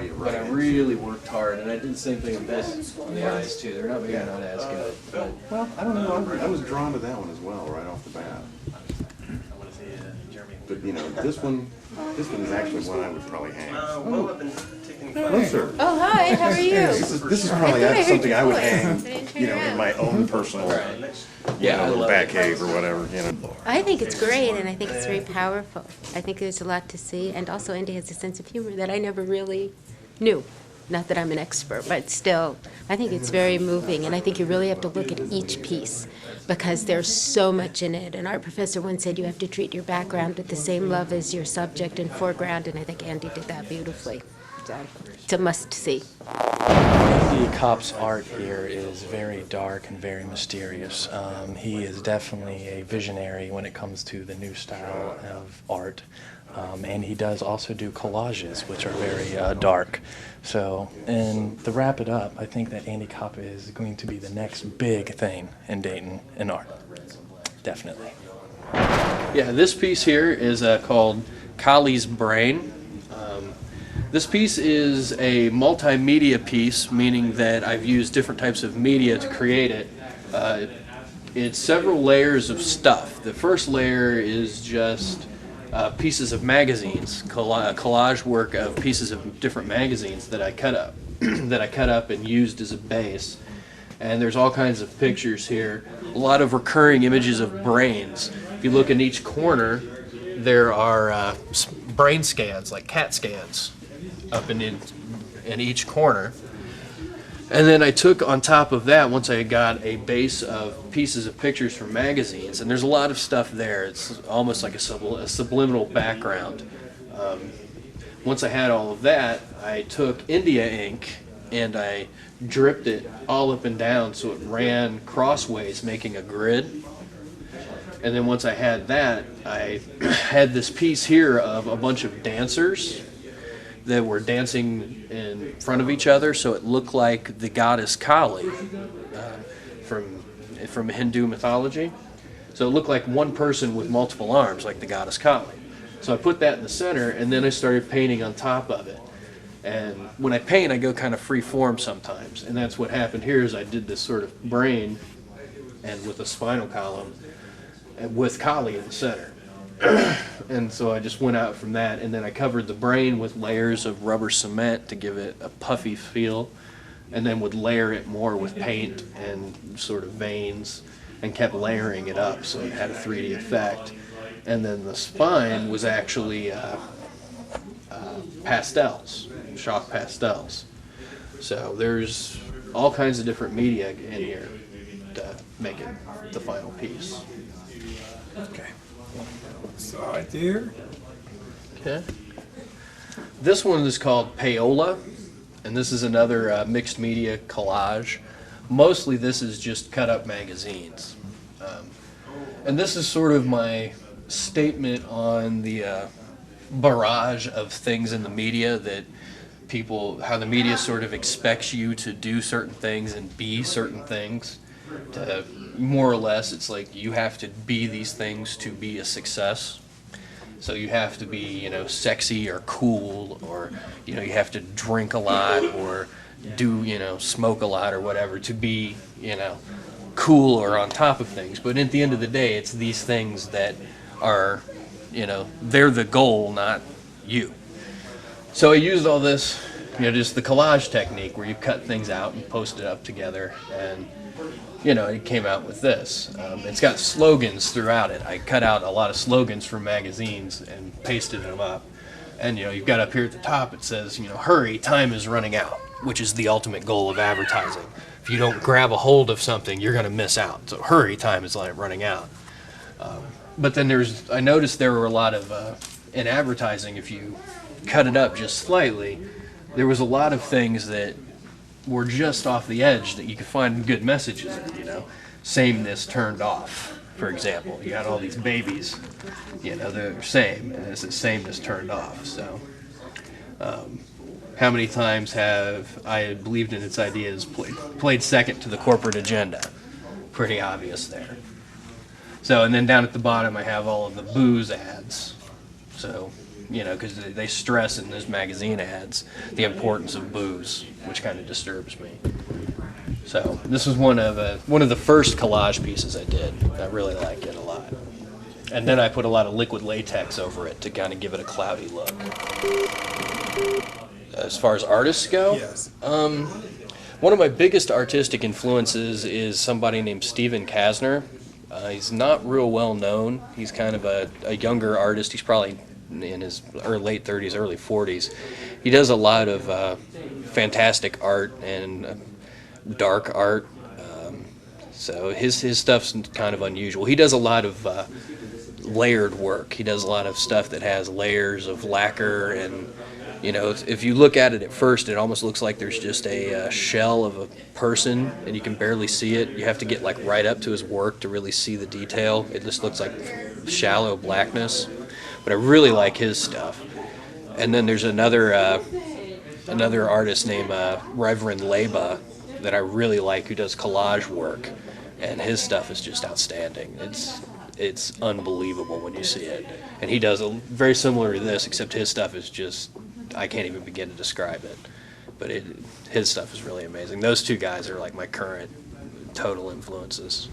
you but right I into really worked hard, and I did the same thing with this on the eyes too. They're not maybe not as good, but Well, I don't know. I was drawn to that one as well, right off the bat. But you know, this one is actually one I would probably hang. Well, I've been taking Hello, sir. Oh, hi, how are you? This is probably I thought I heard something your I would voice. hang, I didn't turn you know, in around. my own personal, yeah, I little love bat it. cave or whatever, you know. I think it's great, and I think it's very powerful. I think there's a lot to see, and also Andy has a sense of humor that I never really knew. Not that I'm an expert, but still, I think it's very moving, and I think you really have to look at each piece because there's so much in it. And our professor once said you have to treat your background with the same love as your subject and foreground, and I think Andy did that beautifully. So it's a must-see. Andy Copp's art here is very dark and very mysterious. He is definitely a visionary when it comes to the new style of art. And he does also do collages, which are very dark. So, and to wrap it up, I think that Andy Copp is going to be the next big thing in Dayton in art. Definitely. Yeah, this piece here is called Collie's Brain. This piece is a multimedia piece, meaning that I've used different types of media to create it. It's several layers of stuff. The first layer is just pieces of magazines, collage work of pieces of different magazines that I cut up, and used as a base. And there's all kinds of pictures here. A lot of recurring images of brains. If you look in each corner, there are brain scans, like CAT scans, up in each corner. And then I took on top of that, once I got a base of pieces of pictures from magazines, and there's a lot of stuff there. It's almost like a subliminal background. Once I had all of that, I took India ink and I dripped it all up and down so it ran crossways, making a grid. And then once I had that, I had this piece here of a bunch of dancers that were dancing in front of each other, so it looked like the goddess Kali from Hindu mythology. So it looked like one person with multiple arms, like the goddess Kali. So I put that in the center, and then I started painting on top of it. And when I paint, I go kind of free form sometimes, and that's what happened here. Is I did this sort of brain, and with a spinal column, and with Kali in the center. And so I just went out from that, and then I covered the brain with layers of rubber cement to give it a puffy feel, and then would layer it more with paint and sort of veins, and kept layering it up so it had a 3D effect. And then the spine was actually pastels, chalk pastels. So there's all kinds of different media in here to make it the final piece. Okay. Right there. Okay. This one is called Paola, and this is another mixed media collage. Mostly this is just cut up magazines. And this is sort of my statement on the barrage of things in the media that how the media sort of expects you to do certain things and be certain things. To, more or less, it's like you have to be these things to be a success. So you have to be, you know, sexy or cool, or, you know, you have to drink a lot or do, you know, smoke a lot or whatever to be, you know, cool or on top of things. But at the end of the day, it's these things that are, you know, they're the goal, not you. So I used all this, you know, just the collage technique where you cut things out and post it up together, and you know, it came out with this. It's got slogans throughout it. I cut out a lot of slogans from magazines and pasted them up. And, you know, you've got up here at the top, it says, you know, hurry, time is running out, which is the ultimate goal of advertising. If you don't grab a hold of something, you're going to miss out. So hurry, time is running out. But then I noticed there were a lot of, in advertising, if you cut it up just slightly, there was a lot of things that were just off the edge that you could find good messages in, you know. Sameness turned off, for example. You got all these babies, you know, they're same, and it's the sameness turned off. So how many times have I believed in its ideas played second to the corporate agenda? Pretty obvious there. So, and then down at the bottom I have all of the booze ads. So you know, because they stress in those magazine ads the importance of booze, which kind of disturbs me. So this was one of the first collage pieces I did. I really like it a lot. And then I put a lot of liquid latex over it to kind of give it a cloudy look. As far as artists go, Yes. one of my biggest artistic influences is somebody named Steven Kasner. He's not real well known. He's kind of a younger artist. He's probably in his late 30s, early 40s. He does a lot of fantastic art and dark art. So his stuff's kind of unusual. He does a lot of layered work. He does a lot of stuff that has layers of lacquer, and you know, if you look at it at first, it almost looks like there's just a shell of a person, and you can barely see it. You have to get like right up to his work to really see the detail. It just looks like shallow blackness. But I really like his stuff. And then there's another artist named Reverend Leba that I really like, who does collage work, and his stuff is just outstanding. It's unbelievable when you see it. And he does very similar to this, except his stuff is just, I can't even begin to describe it. But his stuff is really amazing. Those two guys are like my current total influences.